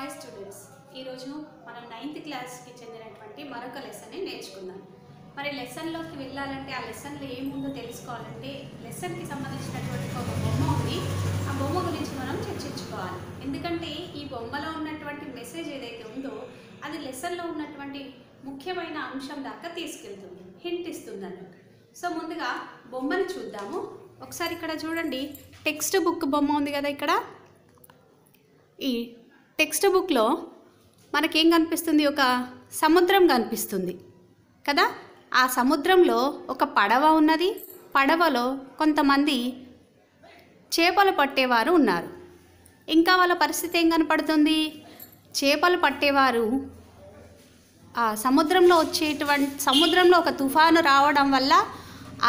Hi students, ఈరోజు మనం 9th క్లాస్కి చెందినటువంటి మరొక లెసన్ని నేర్చుకుందాం. మరి లెసన్లోకి వెళ్ళాలంటే ఆ లెసన్లో ఏముందో తెలుసుకోవాలంటే లెసన్కి సంబంధించినటువంటి ఒక బొమ్మ ఉంది. ఆ బొమ్మ గురించి మనం చర్చించుకోవాలి. ఎందుకంటే ఈ బొమ్మలో ఉన్నటువంటి మెసేజ్ ఏదైతే ఉందో అది లెసన్లో ఉన్నటువంటి ముఖ్యమైన అంశం దాకా తీసుకెళ్తుంది, హింట్ ఇస్తుంది అన్నమాట. సో ముందుగా బొమ్మను చూద్దాము. ఒకసారి ఇక్కడ చూడండి, టెక్స్ట్ బుక్ బొమ్మ ఉంది కదా. ఇక్కడ ఈ టెక్స్ట్ బుక్లో మనకేం కనిపిస్తుంది? ఒక సముద్రం కనిపిస్తుంది కదా. ఆ సముద్రంలో ఒక పడవ ఉన్నది. పడవలో కొంతమంది చేపలు పట్టేవారు ఉన్నారు. ఇంకా వాళ్ళ పరిస్థితి ఏం కనపడుతుంది? చేపలు పట్టేవారు ఆ సముద్రంలో ఒక తుఫాను రావడం వల్ల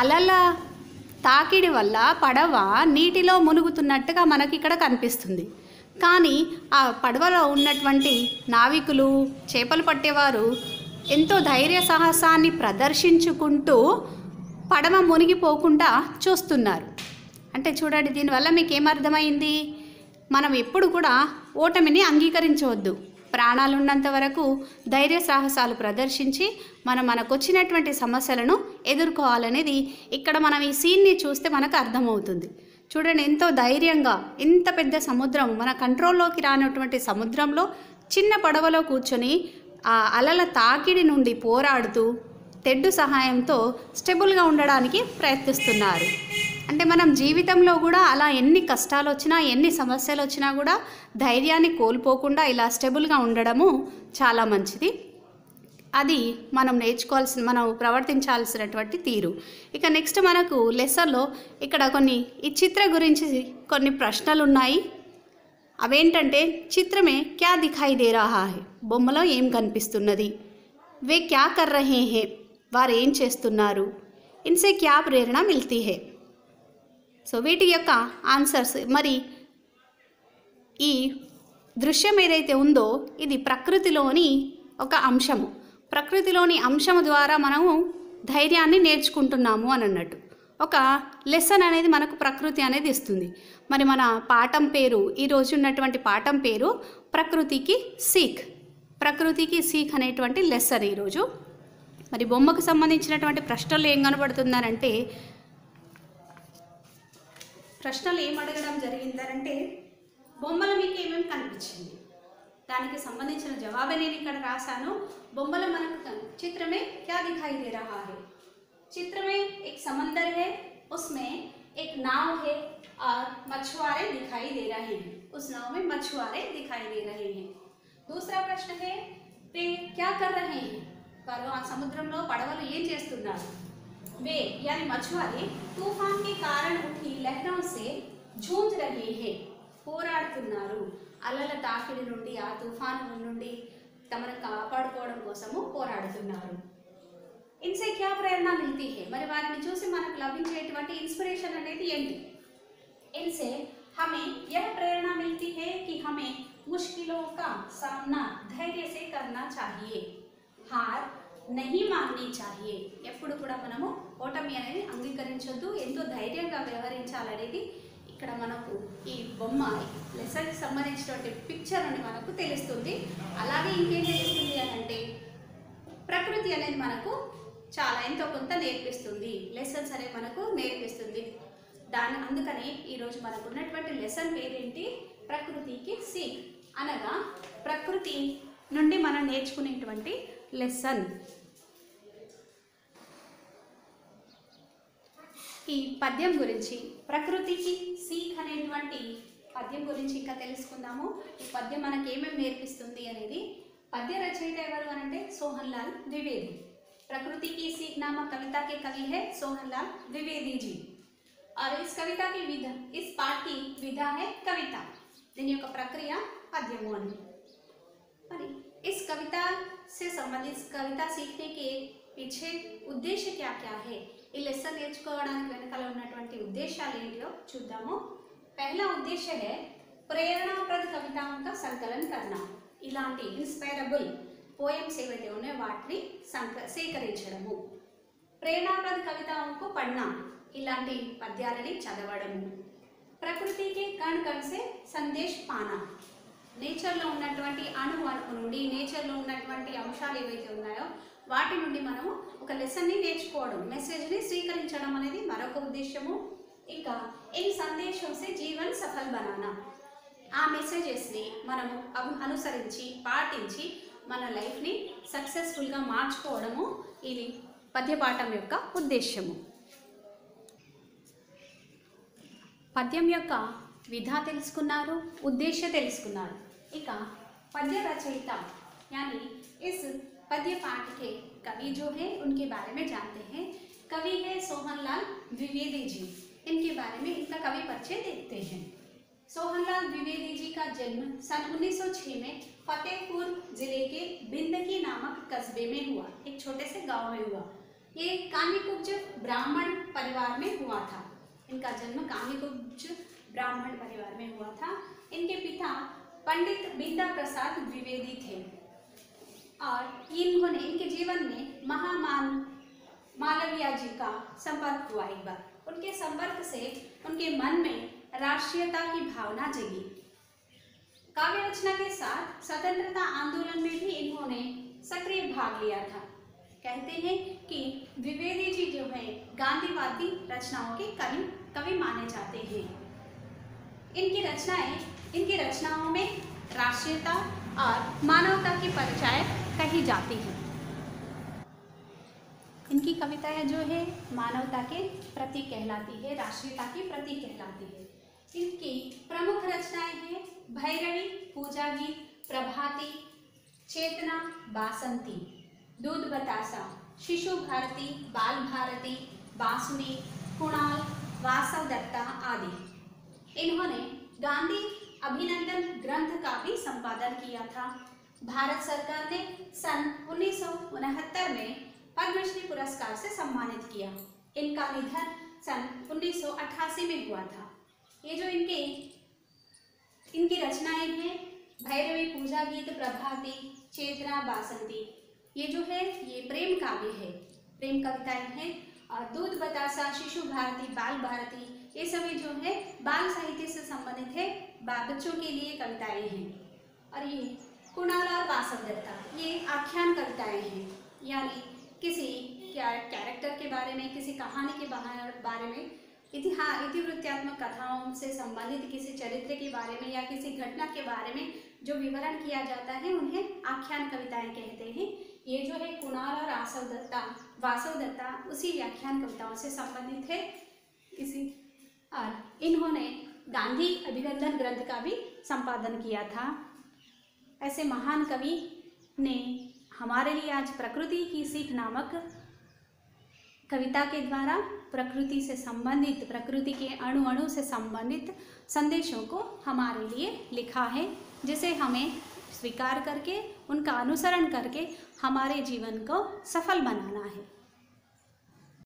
అలల తాకిడి వల్ల పడవ నీటిలో మునుగుతున్నట్టుగా మనకి ఇక్కడ కనిపిస్తుంది. కానీ ఆ పడవలో ఉన్నటువంటి నావికులు, చేపలు పట్టేవారు ఎంతో ధైర్య సాహసాన్ని ప్రదర్శించుకుంటూ పడవ మునిగిపోకుండా చూస్తున్నారు. అంటే చూడండి, దీనివల్ల మీకు ఏమర్థమైంది? మనం ఎప్పుడు కూడా ఓటమిని అంగీకరించవద్దు. ప్రాణాలు ఉన్నంత వరకు ధైర్య సాహసాలు ప్రదర్శించి మనకు వచ్చినటువంటి సమస్యలను ఎదుర్కోవాలనేది ఇక్కడ మనం ఈ సీన్ని చూస్తే మనకు అర్థమవుతుంది. చూడండి, ఎంతో ధైర్యంగా ఇంత పెద్ద సముద్రం, మన కంట్రోల్లోకి రానటువంటి సముద్రంలో చిన్న పడవలో కూర్చొని ఆ అలల తాకిడి నుండి పోరాడుతూ తెడ్డు సహాయంతో స్టెబుల్గా ఉండడానికి ప్రయత్నిస్తున్నారు. అంటే మనం జీవితంలో కూడా అలా ఎన్ని కష్టాలు వచ్చినా, ఎన్ని సమస్యలు వచ్చినా కూడా ధైర్యాన్ని కోల్పోకుండా ఇలా స్టెబుల్గా ఉండడము చాలా మంచిది. అది మనం మనం ప్రవర్తించాల్సినటువంటి తీరు. ఇక నెక్స్ట్ మనకు లెసన్లో ఇక్కడ ఈ చిత్ర గురించి కొన్ని ప్రశ్నలు ఉన్నాయి. అవేంటంటే, చిత్రమే క్యా దిఖాయి దే రహా హై, బొమ్మలో ఏం కనిపిస్తున్నది? వే క్యా కర్ రహే హే, వారు ఏం చేస్తున్నారు? ఇన్సే క్యా ప్రేరణ మిల్తీ హే. సో వీటి యొక్క ఆన్సర్స్. మరి ఈ దృశ్యం ఏదైతే ఉందో ఇది ప్రకృతిలోని ఒక అంశము. ప్రకృతిలోని అంశము ద్వారా మనము ధైర్యాన్ని నేర్చుకుంటున్నాము అని అన్నట్టు. ఒక లెసన్ అనేది మనకు ప్రకృతి అనేది ఇస్తుంది. మరి మన పాఠం పేరు, ఈరోజు ఉన్నటువంటి పాఠం పేరు ప్రకృతికి సీక్. ప్రకృతికి సీక్ అనేటువంటి లెసన్ ఈరోజు. మరి బొమ్మకు సంబంధించినటువంటి ప్రశ్నలు ఏం కనబడుతున్నారంటే, ప్రశ్నలు ఏం అడగడం జరిగిందనంటే, బొమ్మలు మీకు ఏమేమి కనిపించింది, దానికి సంబంధించిన జవాబు నేను ఇక్కడ రాశాను. బొమ్మలో మనకు చిత్రమే క్యా దిఖాయి దే రహా है, चित्र में एक समंदर है, उसमें एक नाव है और मछुआरे दिखाई दे रहे हैं. उस नाव में मछुआरे दिखाई दे रहे हैं. दूसरा प्रश्न है, वे क्या कर रहे हैं, వారు ఆ సముద్రంలో పడవలు ఏం చేస్తున్నారు? वे यानी मछुआरे तूफान के कारण उठी लहरों से जूझ रहे हैं, పోరాడుతున్నారు. అలల తాకిడి నుండి, ఆ తుఫాను నుండి తమను కాపాడుకోవడం కోసము పోరాడుతున్నారు. ఇన్సే క్యా ప్రేరణ మిల్తీ హే, మరి వారిని చూసి మనకు లభించేటువంటి ఇన్స్పిరేషన్ అనేది ఏంటి? ఇన్సే హమే యహ్ ప్రేరణ మిల్తీ హే కి హమే ముష్కిలో కా సామ్నా ధైర్య సే కర్నా చాహియే, హార్ నహీ మాన్ని చాహియే. ఎప్పుడు కూడా మనము ఓటమి అనేది అంగీకరించొద్దు, ఎంతో ధైర్యంగా వ్యవహరించాలనేది ఇక్కడ మనకు ఈ బొమ్మ లెసన్కి సంబంధించినటువంటి పిక్చర్ అని మనకు తెలుస్తుంది. అలాగే ఇంకేం తెలుస్తుంది అని అంటే, ప్రకృతి అనేది మనకు చాలా ఎంతో కొంత నేర్పిస్తుంది, లెసన్స్ అనేవి మనకు నేర్పిస్తుంది. అందుకని ఈరోజు మనకు ఉన్నటువంటి లెసన్ పేరేంటి? ప్రకృతికి సీక్, అనగా ప్రకృతి నుండి మనం నేర్చుకునేటువంటి లెసన్. ఈ పద్యం గురించి, ప్రకృతికి సీక్ అనేటువంటి పద్యం గురించి ఇంకా తెలుసుకుందాము. ఈ పద్యం మనకి ఏమేమి నేర్పిస్తుంది అనేది. పద్య రచయిత ఎవరు అనంటే सोहन लाल द्विवेदी. प्रकृति की सीख नामक कविता के कवि है सोहन लाल द्विवेदी जी. और इस कविता की विधा, इस पाठ की विधा है कविता. దీని యొక్క ప్రక్రియ పద్యము అని. మరి इस कविता से संबंधित कविता सीखने के पीछे उद्देश्य क्या क्या है, ఈ లెసన్ నేర్చుకోవడానికి వెనకాల ఉన్నటువంటి ఉద్దేశాలు ఏంటో చూద్దాము. पहला उद्देश्य है प्रेरणाप्रद कविताओं का संकलन करना. ఇలాంటి ఇన్స్పైరబుల్ పోయమ్స్ ఏవైతే ఉన్నాయో వాటిని సేకరించడము. ప్రేరణాప్రద కవితాలకు పढ़ना, ఇలాంటి పద్యాలని చదవడము. ప్రకృతికి కణ కణ సే సందేశ్ పానా, నేచర్లో ఉన్నటువంటి అణువుల నుండి నేచర్లో ఉన్నటువంటి అంశాలు ఏవైతే ఉన్నాయో వాటి నుండి మనము ఒక లెసన్ని నేర్చుకోవడం, మెసేజ్ని స్వీకరించడం అనేది మరొక ఉద్దేశము. ఇంకా ఇన్ సందేశం సే జీవన్ సఫల్ బనానా, ఆ మెసేజెస్ని మనము అనుసరించి పాటించి మన లైఫ్ని సక్సెస్ఫుల్గా మార్చుకోవడము ఇది పద్యపాఠం యొక్క ఉద్దేశము. పద్యం యొక్క విధ తెలుసుకున్నారు, ఉద్దేశ్య తెలుసుకున్నారు. ఇక पद्य रचयिता यानी इस पद्य पाठ के कवि जो है उनके बारे में जानते हैं। कवि है सोहनलाल द्विवेदी जी। इनके बारे में इनका कवि परिचय देखते हैं। सोहनलाल द्विवेदी जी का जन्म सन 1906 में फतेहपुर जिले के बिंदकी नामक कस्बे में हुआ, एक छोटे से गांव में हुआ। ये कान्यकुब्ज ब्राह्मण परिवार में हुआ था। इनका जन्म कान्यकुब्ज ब्राह्मण परिवार में हुआ था। इनके पिता पंडित बिंदा प्रसाद द्विवेदी थे और इन्होंने इनके जीवन में महामान मालवीय जी का संपर्क हुआ। एक बार उनके संपर्क से उनके मन में राष्ट्रीयता की भावना जगी। काव्य रचना के साथ स्वतंत्रता आंदोलन में भी इन्होंने सक्रिय भाग लिया था। कहते हैं कि द्विवेदी जी जो है गांधीवादी रचनाओं के कवि माने जाते हैं। इनकी रचनाओं में राष्ट्रीयता और मानवता की परिचय कही जाती है। इनकी कविताएं जो है मानवता के प्रति कहलाती है, राष्ट्रीयता की प्रति कहलाती है। इनकी प्रमुख रचनाएं हैं भैरवी, पूजा गीत, प्रभाती, चेतना, बासंती, दूध बतासा, शिशु भारती, बाल भारती, बांसुरी, कुणाल, वासव दत्ता आदि। इन्होंने गांधी अभिनंदन ग्रंथ का भी संपादन किया था। भारत सरकार ने सन 1969 में पद्मश्री पुरस्कार से सम्मानित किया। इनका निधन सन 1988 में हुआ था। ये जो इनकी रचनाएं हैं भैरवी, पूजा गीत, प्रभाती, चेतना, बासंती, ये जो है ये प्रेम काव्य है, प्रेम कविताएं हैं। और दूध बतासा, शिशु भारती, बाल भारती, ये सभी जो है बाल साहित्य से संबंधित है, बच्चों के लिए कविताएं हैं। और ये कुणाल और वासव दत्ता ये आख्यान कविताएं हैं, यानी किसी कैरेक्टर के बारे में, किसी कहानी के बारे में, इतिवृत्तात्मक कथाओं से संबंधित किसी चरित्र के बारे में या किसी घटना के बारे में जो विवरण किया जाता है उन्हें आख्यान कविताएं कहते हैं। ये जो है कुणाल और वासव दत्ता उसी व्याख्यान कविताओं से संबंधित है। और इन्होंने गांधी अभिनंदन ग्रंथ का भी संपादन किया था। ऐसे महान कवि ने हमारे लिए आज प्रकृति की सीख नामक कविता के द्वारा प्रकृति से संबंधित, प्रकृति के अणु अणु से संबंधित संदेशों को हमारे लिए लिखा है, जिसे हमें स्वीकार करके उनका अनुसरण करके हमारे जीवन को सफल बनाना है।